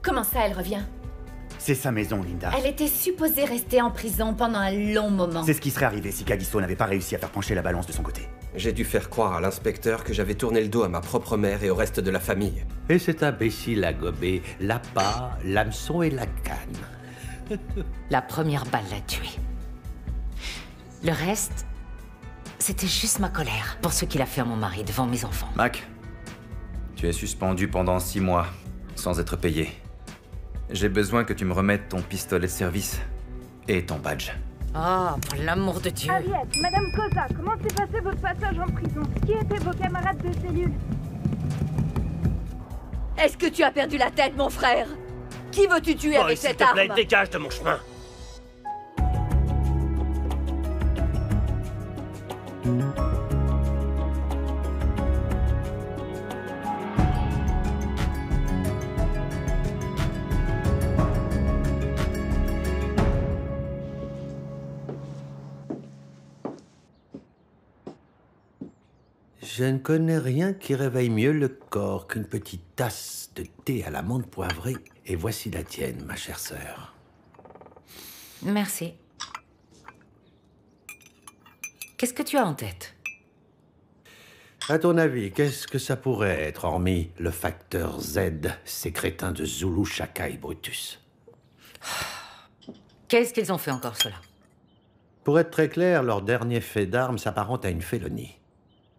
Comment ça, elle revient? C'est sa maison, Linda. Elle était supposée rester en prison pendant un long moment. C'est ce qui serait arrivé si Callisto n'avait pas réussi à faire pencher la balance de son côté. J'ai dû faire croire à l'inspecteur que j'avais tourné le dos à ma propre mère et au reste de la famille. Et cet imbécile a gobé l'appât, l'hameçon et la canne. La première balle l'a tué. Le reste, c'était juste ma colère pour ce qu'il a fait à mon mari devant mes enfants. Mac, tu es suspendu pendant 6 mois, sans être payé. J'ai besoin que tu me remettes ton pistolet de service et ton badge. Oh, pour l'amour de Dieu. Harriet, Madame Cosa, comment s'est passé votre passage en prison? Qui étaient vos camarades de cellule? Est-ce que tu as perdu la tête, mon frère? Qui veux-tu tuer avec cette arme? S'il te plaît, dégage de mon chemin. Je ne connais rien qui réveille mieux le corps qu'une petite tasse de thé à la menthe poivrée. Et voici la tienne, ma chère sœur. Merci. Qu'est-ce que tu as en tête? À ton avis, qu'est-ce que ça pourrait être, hormis le facteur Z, ces crétins de Zulu, Shaka et Brutus? Qu'est-ce qu'ils ont fait encore, cela? Pour être très clair, leur dernier fait d'armes s'apparente à une félonie.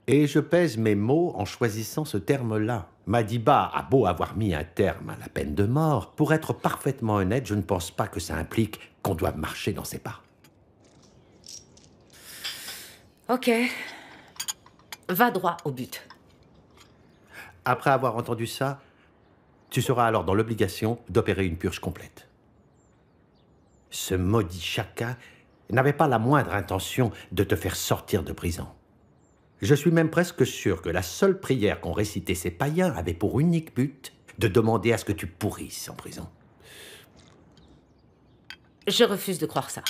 Et je pèse mes mots en choisissant ce terme-là. Madiba a beau avoir mis un terme à la peine de mort, pour être parfaitement honnête, je ne pense pas que ça implique qu'on doive marcher dans ses pas. Ok. Va droit au but. Après avoir entendu ça, tu seras alors dans l'obligation d'opérer une purge complète. Ce maudit Shaka n'avait pas la moindre intention de te faire sortir de prison. Je suis même presque sûr que la seule prière qu'ont récité ces païens avait pour unique but de demander à ce que tu pourrisses en prison. Je refuse de croire ça.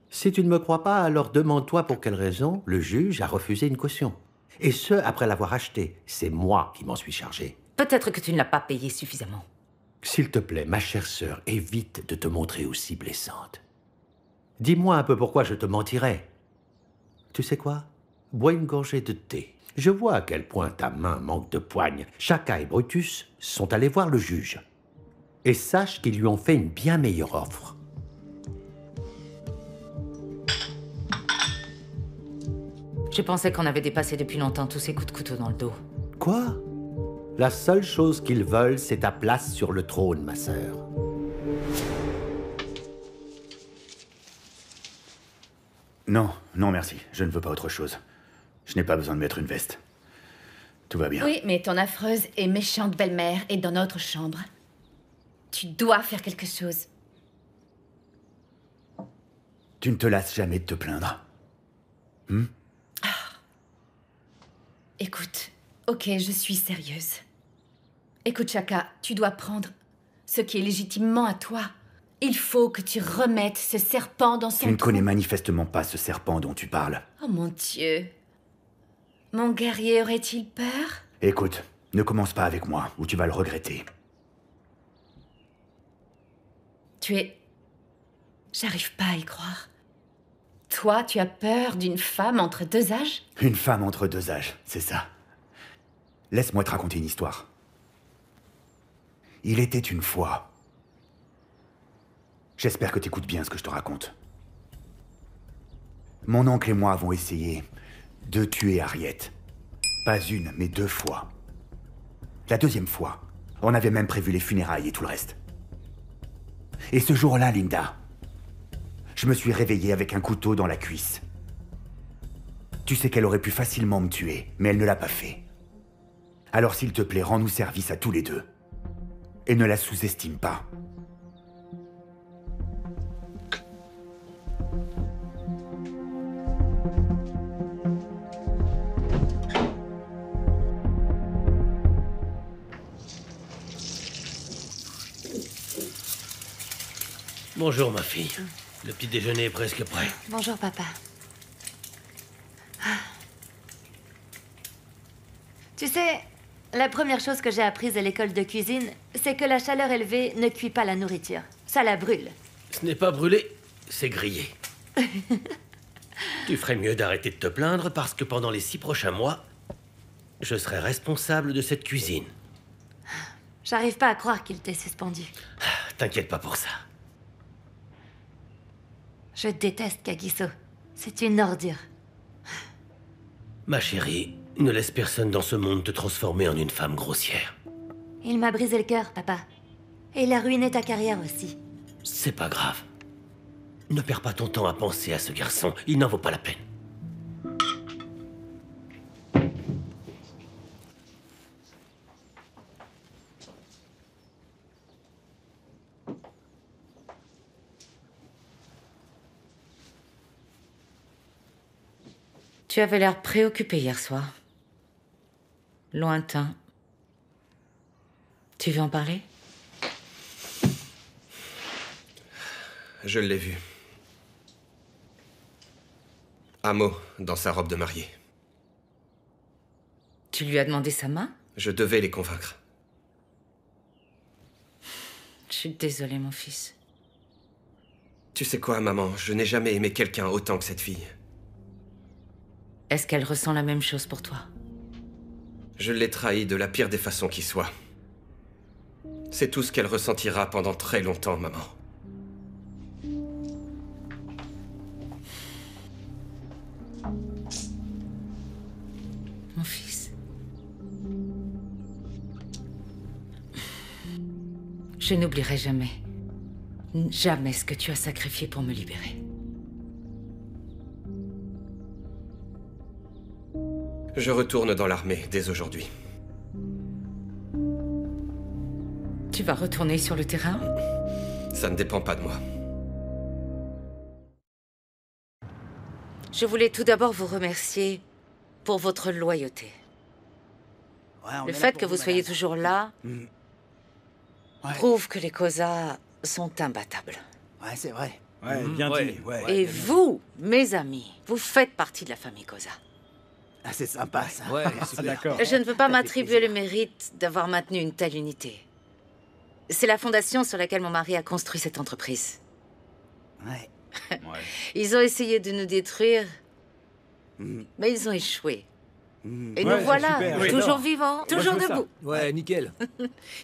Si tu ne me crois pas, alors demande-toi pour quelle raison le juge a refusé une caution. Et ce, après l'avoir achetée. C'est moi qui m'en suis chargé. Peut-être que tu ne l'as pas payé suffisamment. S'il te plaît, ma chère sœur, évite de te montrer aussi blessante. Dis-moi un peu pourquoi je te mentirais. Tu sais quoi? Bois une gorgée de thé. Je vois à quel point ta main manque de poigne. Shaka et Brutus sont allés voir le juge. Et sache qu'ils lui ont fait une bien meilleure offre. Je pensais qu'on avait dépassé depuis longtemps tous ces coups de couteau dans le dos. Quoi? La seule chose qu'ils veulent, c'est ta place sur le trône, ma sœur. Non, non merci. Je ne veux pas autre chose. Je n'ai pas besoin de mettre une veste. Tout va bien. Oui, mais ton affreuse et méchante belle-mère est dans notre chambre. Tu dois faire quelque chose. Tu ne te lasses jamais de te plaindre. Écoute, ok, je suis sérieuse. Écoute, Shaka, tu dois prendre ce qui est légitimement à toi. Il faut que tu remettes ce serpent dans son Tu ne trou. connais manifestement pas ce serpent dont tu parles. Oh mon Dieu. Mon guerrier aurait-il peur? Écoute, ne commence pas avec moi, ou tu vas le regretter. Tu es... J'arrive pas à y croire. Toi, tu as peur d'une femme entre deux âges? Une femme entre deux âges, c'est ça. Laisse-moi te raconter une histoire. Il était une fois... J'espère que t'écoutes bien ce que je te raconte. Mon oncle et moi avons essayé de tuer Harriet. Pas une, mais 2 fois. La deuxième fois, on avait même prévu les funérailles et tout le reste. Et ce jour-là, Linda, je me suis réveillé avec un couteau dans la cuisse. Tu sais qu'elle aurait pu facilement me tuer, mais elle ne l'a pas fait. Alors s'il te plaît, rends-nous service à tous les deux. Et ne la sous-estime pas. Bonjour, ma fille. Le petit déjeuner est presque prêt. Bonjour, papa. Ah. Tu sais, La première chose que j'ai apprise à l'école de cuisine, c'est que la chaleur élevée ne cuit pas la nourriture. Ça la brûle. Ce n'est pas brûlé, c'est grillé. Tu ferais mieux d'arrêter de te plaindre parce que pendant les 6 prochains mois, je serai responsable de cette cuisine. J'arrive pas à croire qu'il t'ait suspendu. T'inquiète pas pour ça. Je déteste Kagiso. C'est une ordure. Ma chérie, ne laisse personne dans ce monde te transformer en une femme grossière. Il m'a brisé le cœur, papa. Et il a ruiné ta carrière aussi. C'est pas grave. Ne perds pas ton temps à penser à ce garçon. Il n'en vaut pas la peine. Tu avais l'air préoccupé hier soir. Lointain. Tu veux en parler? Je l'ai vu. Amo, dans sa robe de mariée. Tu lui as demandé sa main? Je devais les convaincre. Je suis désolée, mon fils. Tu sais quoi, maman, je n'ai jamais aimé quelqu'un autant que cette fille. Est-ce qu'elle ressent la même chose pour toi? Je l'ai trahie de la pire des façons qui soit. C'est tout ce qu'elle ressentira pendant très longtemps, maman. Mon fils. Je n'oublierai jamais. Jamais ce que tu as sacrifié pour me libérer. Je retourne dans l'armée dès aujourd'hui. Tu vas retourner sur le terrain? Ça ne dépend pas de moi. Je voulais tout d'abord vous remercier pour votre loyauté. Le fait que vous soyez toujours là prouve que les Kosa sont imbattables. Ouais, c'est vrai. Ouais, bien dit. Ouais. Et vous, mes amis, vous faites partie de la famille Kosa. Ah, c'est sympa, ça. Ouais, c'est d'accord. Je ne veux pas m'attribuer le mérite d'avoir maintenu une telle unité. C'est la fondation sur laquelle mon mari a construit cette entreprise. Ouais. Ils ont essayé de nous détruire, mais ils ont échoué. Et nous voilà, super, toujours vivants, toujours je veux debout. Ouais, nickel.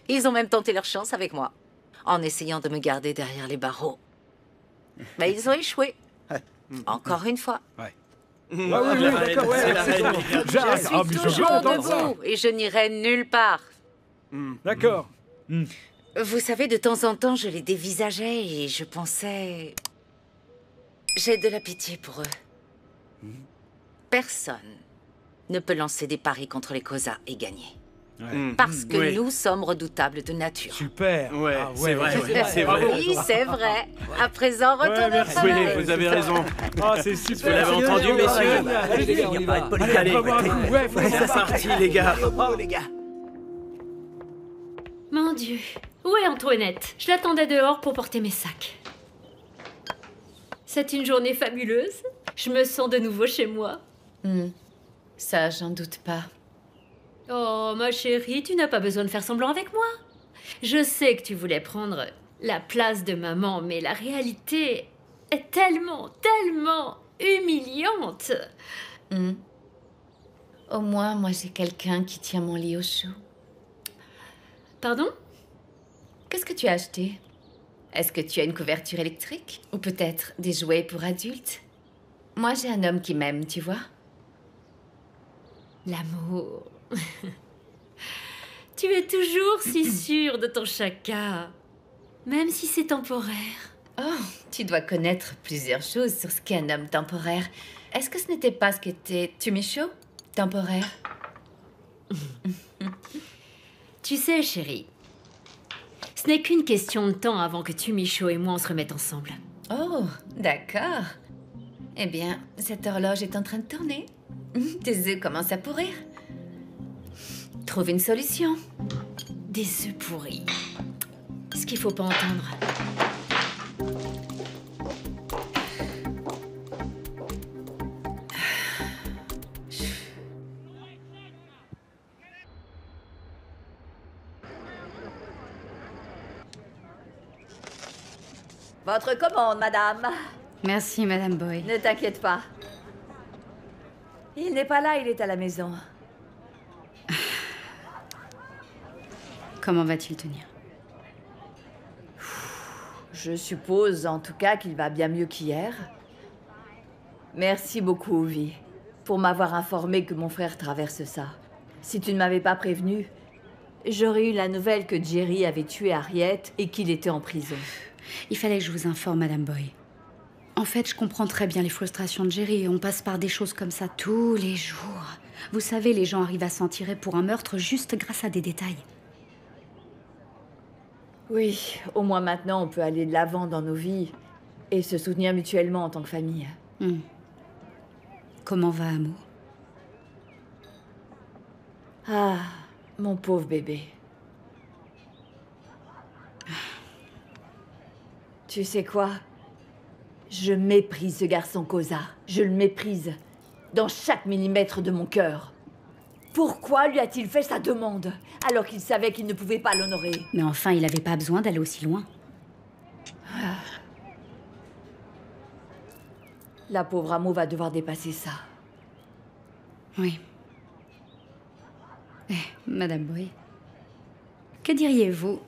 Ils ont même tenté leur chance avec moi, en essayant de me garder derrière les barreaux. Mais ils ont échoué. Encore une fois. Oui, d'accord. C'est la reine. Je suis toujours debout et je n'irai nulle part. D'accord. Vous savez, de temps en temps, je les dévisageais et je pensais... J'ai de la pitié pour eux. Personne ne peut lancer des paris contre les Kosa et gagner. Parce que nous sommes redoutables de nature. Super. Ouais, Ah, c'est vrai. C'est vrai. Oui, c'est vrai. À présent, retournons au merci. travail. Oui, vous avez raison. Ah, c'est super. Vous l'avez entendu, messieurs? Allez, les gars, on y va. Allez, on va boire un coup. Ouais, c'est parti, les gars. Bravo, les gars. Mon Dieu. Où est Antoinette? Je l'attendais dehors pour porter mes sacs. C'est une journée fabuleuse. Je me sens de nouveau chez moi. Ça, j'en doute pas. Oh, ma chérie, tu n'as pas besoin de faire semblant avec moi. Je sais que tu voulais prendre la place de maman, mais la réalité est tellement, tellement humiliante. Au moins, moi, j'ai quelqu'un qui tient mon lit au chaud. Pardon? Qu'est-ce que tu as acheté? Est-ce que tu as une couverture électrique? Ou peut-être des jouets pour adultes? Moi, j'ai un homme qui m'aime, tu vois? L'amour. Tu es toujours si sûre de ton chaka, même si c'est temporaire. Oh, tu dois connaître plusieurs choses sur ce qu'est un homme temporaire. Est-ce que ce n'était pas ce qu'était Tumicho? Temporaire. Tu sais, chérie, ce n'est qu'une question de temps avant que Tumicho et moi on se remette ensemble. Oh, d'accord. Eh bien, cette horloge est en train de tourner. Tes œufs commencent à pourrir. Trouve une solution. Des œufs pourris. Ce qu'il faut pas entendre. Votre commande, madame. Merci, Madame Boy. Ne t'inquiète pas. Il n'est pas là, il est à la maison. Comment va-t-il tenir? Je suppose, en tout cas, qu'il va bien mieux qu'hier. Merci beaucoup, Ovi, pour m'avoir informé que mon frère traverse ça. Si tu ne m'avais pas prévenu, j'aurais eu la nouvelle que Jerry avait tué Harriet et qu'il était en prison. Il fallait que je vous informe, Madame Boy. En fait, je comprends très bien les frustrations de Jerry. On passe par des choses comme ça tous les jours. Vous savez, les gens arrivent à s'en tirer pour un meurtre juste grâce à des détails. Oui, au moins maintenant, on peut aller de l'avant dans nos vies et se soutenir mutuellement en tant que famille. Comment va Amo? Ah, mon pauvre bébé. Tu sais quoi? Je méprise ce garçon Koza. Je le méprise. Dans chaque millimètre de mon cœur. Pourquoi lui a-t-il fait sa demande, alors qu'il savait qu'il ne pouvait pas l'honorer? Mais enfin, il n'avait pas besoin d'aller aussi loin. La pauvre Amo va devoir dépasser ça. Oui. Madame Boy, que diriez-vous?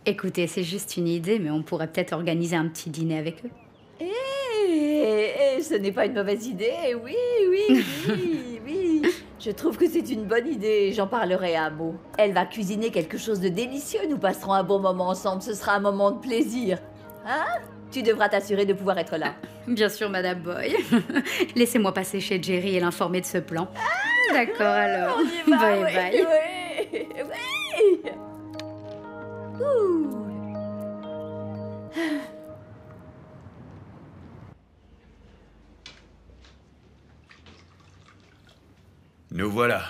Écoutez, c'est juste une idée, mais on pourrait peut-être organiser un petit dîner avec eux. Ce n'est pas une mauvaise idée, oui, oui, oui, oui. Je trouve que c'est une bonne idée, j'en parlerai à Amo. Elle va cuisiner quelque chose de délicieux, nous passerons un bon moment ensemble, ce sera un moment de plaisir. Hein? Tu devras t'assurer de pouvoir être là. Bien sûr, Madame Boy. Laissez-moi passer chez Jerry et l'informer de ce plan. D'accord, alors. On y va, bye oui, bye. oui, oui. Ouh. Nous voilà.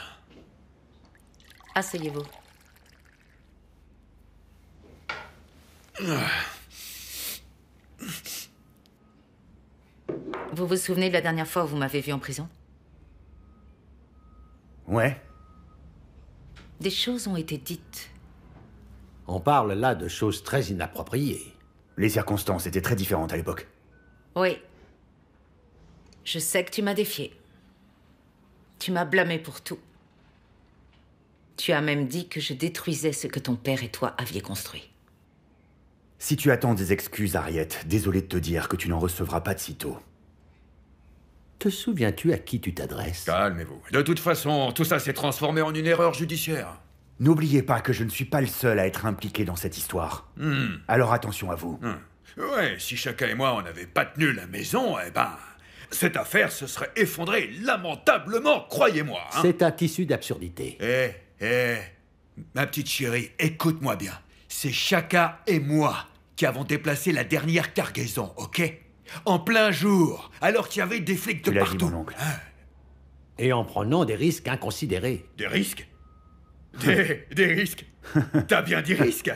Asseyez-vous. Vous vous souvenez de la dernière fois où vous m'avez vu en prison? Ouais. Des choses ont été dites. On parle là de choses très inappropriées. Les circonstances étaient très différentes à l'époque. Oui. Je sais que tu m'as défié. Tu m'as blâmé pour tout. Tu as même dit que je détruisais ce que ton père et toi aviez construit. Si tu attends des excuses, Harriet, désolé de te dire que tu n'en recevras pas de sitôt. Te souviens-tu à qui tu t'adresses? Calmez-vous. De toute façon, tout ça s'est transformé en une erreur judiciaire. N'oubliez pas que je ne suis pas le seul à être impliqué dans cette histoire. Alors attention à vous. Ouais, si chacun et moi on n'avait pas tenu la maison, eh ben... cette affaire se serait effondrée lamentablement, croyez-moi. Hein. C'est un tissu d'absurdité. Ma petite chérie, écoute-moi bien. C'est Chaka et moi qui avons déplacé la dernière cargaison, ok? En plein jour, alors qu'il y avait des flics de partout. Tu l'as dit, mon oncle. Et en prenant des risques inconsidérés. Des risques? Des risques? T'as bien dit risques?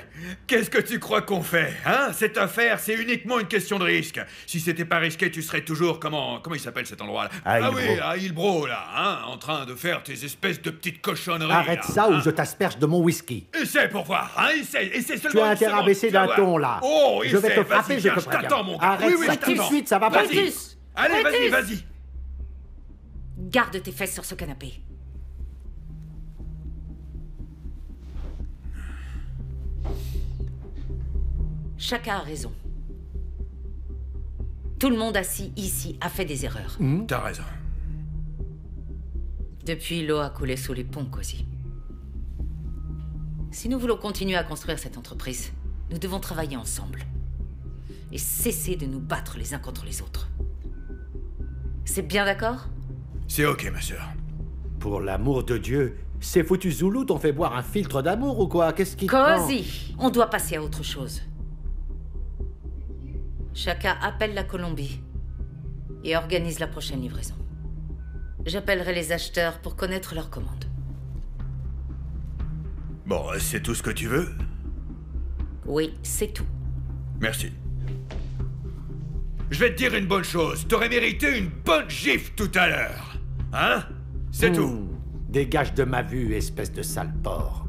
Qu'est-ce que tu crois qu'on fait, hein? Cette affaire, c'est uniquement une question de risque. Si c'était pas risqué, tu serais toujours... Comment il s'appelle cet endroit-là? À Hillbrow, là, hein? En train de faire tes espèces de petites cochonneries. Arrête là, ça ou je t'asperge de mon whisky. Essaie pour voir, hein? Essaie seulement. Tu as intérêt à baisser d'un ton, là. Oh, je vais te frapper, je te préviens. Je t'attends, mon gars. Arrête ça tout de suite, ça va pas. Allez, vas-y. Garde tes fesses sur ce canapé. Chacun a raison. Tout le monde assis ici a fait des erreurs. T'as raison. Depuis, l'eau a coulé sous les ponts, Cozy. Si nous voulons continuer à construire cette entreprise, nous devons travailler ensemble. Et cesser de nous battre les uns contre les autres. C'est bien d'accord? C'est ok, ma sœur. Pour l'amour de Dieu, ces foutus Zoulous t'ont fait boire un filtre d'amour ou quoi? Qu'est-ce qui te prend? Cozy, on doit passer à autre chose. Chacun appelle la Colombie et organise la prochaine livraison. J'appellerai les acheteurs pour connaître leurs commandes. Bon, c'est tout ce que tu veux? Oui, c'est tout. Merci. Je vais te dire une bonne chose. T'aurais mérité une bonne gifle tout à l'heure. Hein? C'est tout. Dégage de ma vue, espèce de sale porc.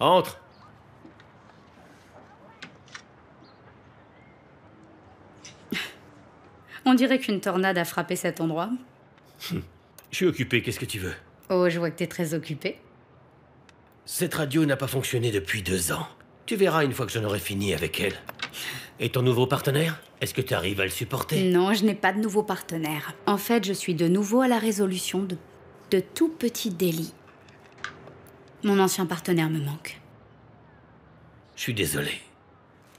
Entre. On dirait qu'une tornade a frappé cet endroit. Je suis occupé, qu'est-ce que tu veux? Oh, je vois que t'es très occupé. Cette radio n'a pas fonctionné depuis 2 ans. Tu verras une fois que j'en aurai fini avec elle. Et ton nouveau partenaire? Est-ce que tu arrives à le supporter? Non, je n'ai pas de nouveau partenaire. En fait, je suis de nouveau à la résolution de tout petits délits. Mon ancien partenaire me manque. Je suis désolé.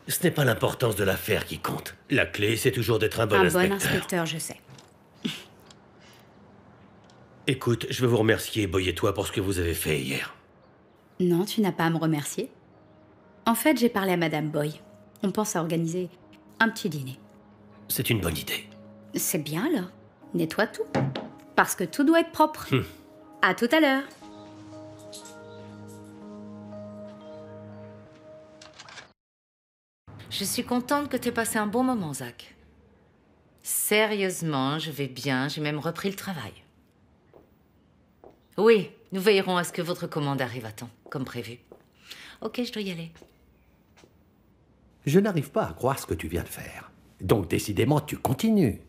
Ce n'est pas l'importance de l'affaire qui compte. La clé, c'est toujours d'être un bon inspecteur. Un bon inspecteur, je sais. Écoute, je veux vous remercier, Boy et toi, pour ce que vous avez fait hier. Non, tu n'as pas à me remercier. En fait, j'ai parlé à Madame Boy. On pense à organiser un petit dîner. C'est une bonne idée. C'est bien, alors. Nettoie tout. Parce que tout doit être propre. À tout à l'heure. Je suis contente que tu aies passé un bon moment, Zach. Sérieusement, je vais bien, j'ai même repris le travail. Oui, nous veillerons à ce que votre commande arrive à temps, comme prévu. Ok, je dois y aller. Je n'arrive pas à croire ce que tu viens de faire. Donc décidément, tu continues.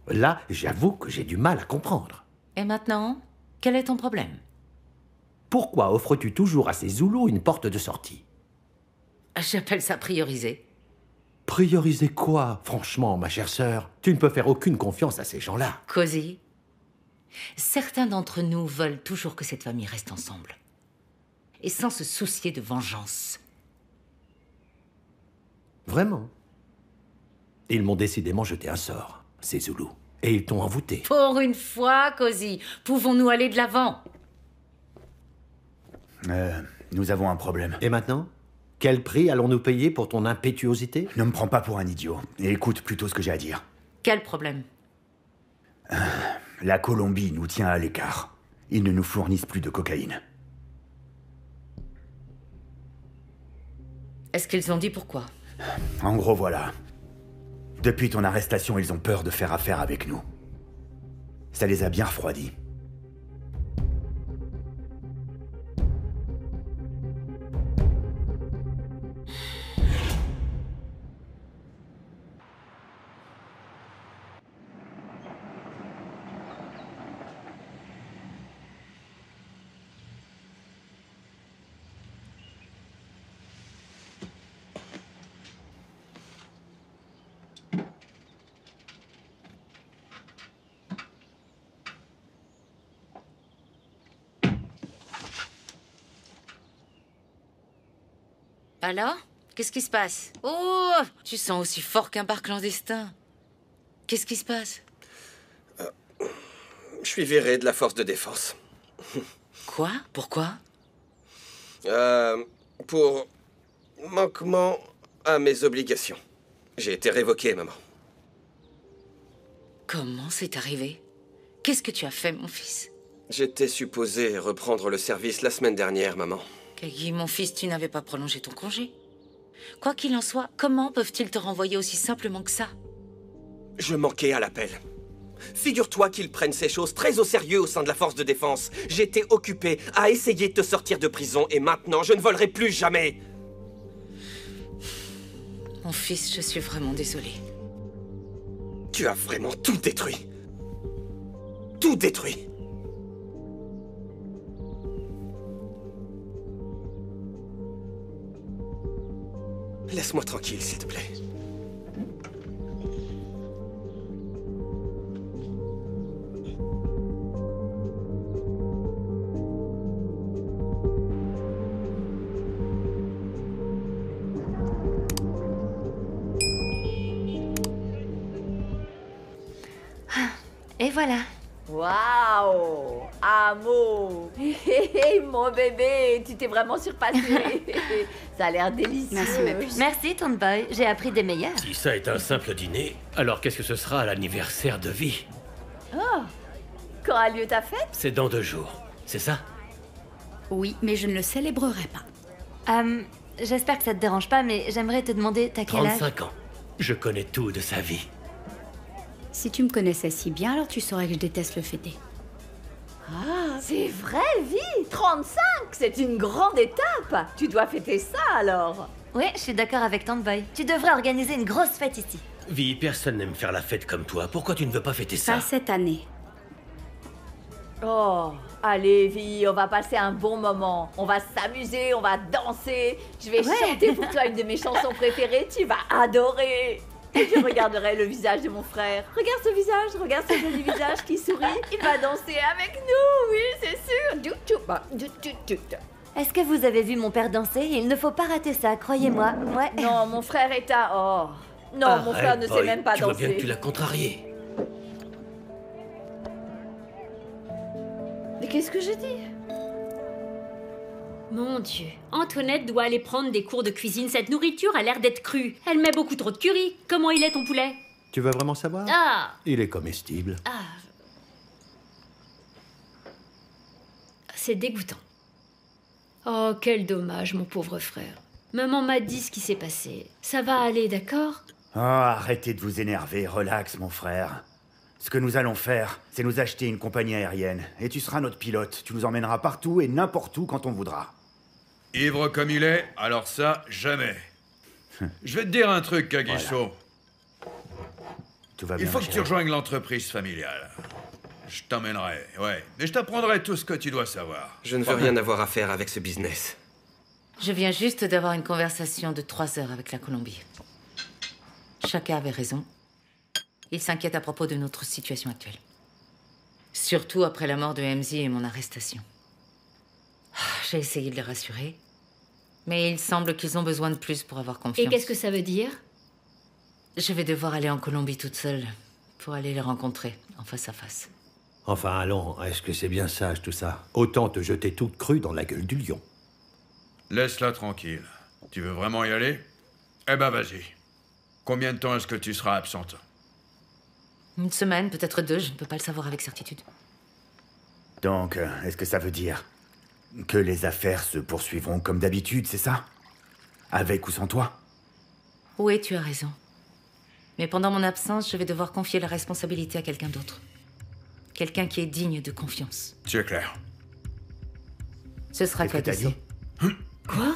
Là, j'avoue que j'ai du mal à comprendre. Et maintenant, quel est ton problème? Pourquoi offres-tu toujours à ces Zoulous une porte de sortie? J'appelle ça prioriser. Prioriser quoi? Franchement, ma chère sœur, tu ne peux faire aucune confiance à ces gens-là. Cozy, certains d'entre nous veulent toujours que cette famille reste ensemble. Et sans se soucier de vengeance. Vraiment? Ils m'ont décidément jeté un sort, ces Zoulous. Et ils t'ont envoûté. Pour une fois, Cozy, pouvons-nous aller de l'avant? Nous avons un problème. Et maintenant? Quel prix allons-nous payer pour ton impétuosité? Ne me prends pas pour un idiot. Et écoute plutôt ce que j'ai à dire. Quel problème? La Colombie nous tient à l'écart. Ils ne nous fournissent plus de cocaïne. Est-ce qu'ils ont dit pourquoi? En gros, voilà. Depuis ton arrestation, ils ont peur de faire affaire avec nous. Ça les a bien refroidis. Alors? Qu'est-ce qui se passe? Oh! Tu sens aussi fort qu'un bar clandestin. Qu'est-ce qui se passe? Je suis viré de la force de défense. Quoi? Pourquoi? Pour manquement à mes obligations. J'ai été révoqué, maman. Comment c'est arrivé? Qu'est-ce que tu as fait, mon fils? J'étais supposé reprendre le service la semaine dernière, maman. Kagi, mon fils, tu n'avais pas prolongé ton congé. Quoi qu'il en soit, comment peuvent-ils te renvoyer aussi simplement que ça? Je manquais à l'appel. Figure-toi qu'ils prennent ces choses très au sérieux au sein de la force de défense. J'étais occupé à essayer de te sortir de prison et maintenant je ne volerai plus jamais. Mon fils, je suis vraiment désolée. Tu as vraiment tout détruit. Tout détruit. Laisse-moi tranquille, s'il te plaît. Et voilà. Waouh! Amo! Hé, mon bébé, tu t'es vraiment surpassé. Ça a l'air délicieux. Merci, ma puce. Merci, Tante Boy. J'ai appris des meilleurs. Si ça est un simple dîner, alors qu'est-ce que ce sera à l'anniversaire de Vie? Oh! Quand a lieu ta fête? C'est dans 2 jours, c'est ça? Oui, mais je ne le célébrerai pas. J'espère que ça te dérange pas, mais j'aimerais te demander, t'as quel âge? 35 ans. Je connais tout de sa vie. Si tu me connaissais si bien, alors tu saurais que je déteste le fêter. Ah! C'est vrai, vie 35, c'est une grande étape. Tu dois fêter ça alors. Ouais, je suis d'accord avec Tante Boy. Tu devrais organiser une grosse fête ici. Vi, personne n'aime faire la fête comme toi. Pourquoi tu ne veux pas fêter ça? Pas cette année. Oh, allez, vie, on va passer un bon moment. On va s'amuser, on va danser. Je vais chanter pour toi une de mes chansons préférées. Tu vas adorer. Et je regarderai le visage de mon frère. Regarde ce visage, regarde ce joli visage qui sourit. Il va danser avec nous, oui, c'est sûr. Est-ce que vous avez vu mon père danser? Il ne faut pas rater ça, croyez-moi. Ouais. Non, mon frère est à... Oh. Non, mon frère ne sait même pas tu vois danser. bien que tu l'as contrarié. Mais qu'est-ce que j'ai dit? Mon Dieu, Antoinette doit aller prendre des cours de cuisine. Cette nourriture a l'air d'être crue. Elle met beaucoup trop de curry. Comment il est ton poulet? Tu veux vraiment savoir? Ah. Il est comestible. Ah. C'est dégoûtant. Oh, quel dommage, mon pauvre frère. Maman m'a dit ce qui s'est passé. Ça va aller, d'accord? Oh, arrêtez de vous énerver, relax, mon frère. Ce que nous allons faire, c'est nous acheter une compagnie aérienne. Et tu seras notre pilote. Tu nous emmèneras partout et n'importe où quand on voudra. Ivre comme il est, alors ça, jamais. Je vais te dire un truc, Kagiso. Tout va bien, Il faut ma que tu chérie. rejoignes l'entreprise familiale. Je t'emmènerai, ouais. Et je t'apprendrai tout ce que tu dois savoir. Je ne veux rien avoir à faire avec ce business. Je viens juste d'avoir une conversation de 3 heures avec la Colombie. Chacun avait raison. Il s'inquiète à propos de notre situation actuelle. Surtout après la mort de MZ et mon arrestation. J'ai essayé de les rassurer. Mais il semble qu'ils ont besoin de plus pour avoir confiance. Et qu'est-ce que ça veut dire? Je vais devoir aller en Colombie toute seule pour aller les rencontrer en face à face. Enfin, allons, est-ce que c'est bien sage tout ça? Autant te jeter toute crue dans la gueule du lion. Laisse-la tranquille. Tu veux vraiment y aller? Eh ben, vas-y. Combien de temps est-ce que tu seras absente? Une semaine, peut-être 2, je ne peux pas le savoir avec certitude. Donc, est-ce que ça veut dire que les affaires se poursuivront comme d'habitude, c'est ça? Avec ou sans toi? Oui, tu as raison. Mais pendant mon absence, je vais devoir confier la responsabilité à quelqu'un d'autre. Quelqu'un qui est digne de confiance. C'est clair. Ce sera Qu'est-ce que t'as Kagiso. dit? Quoi?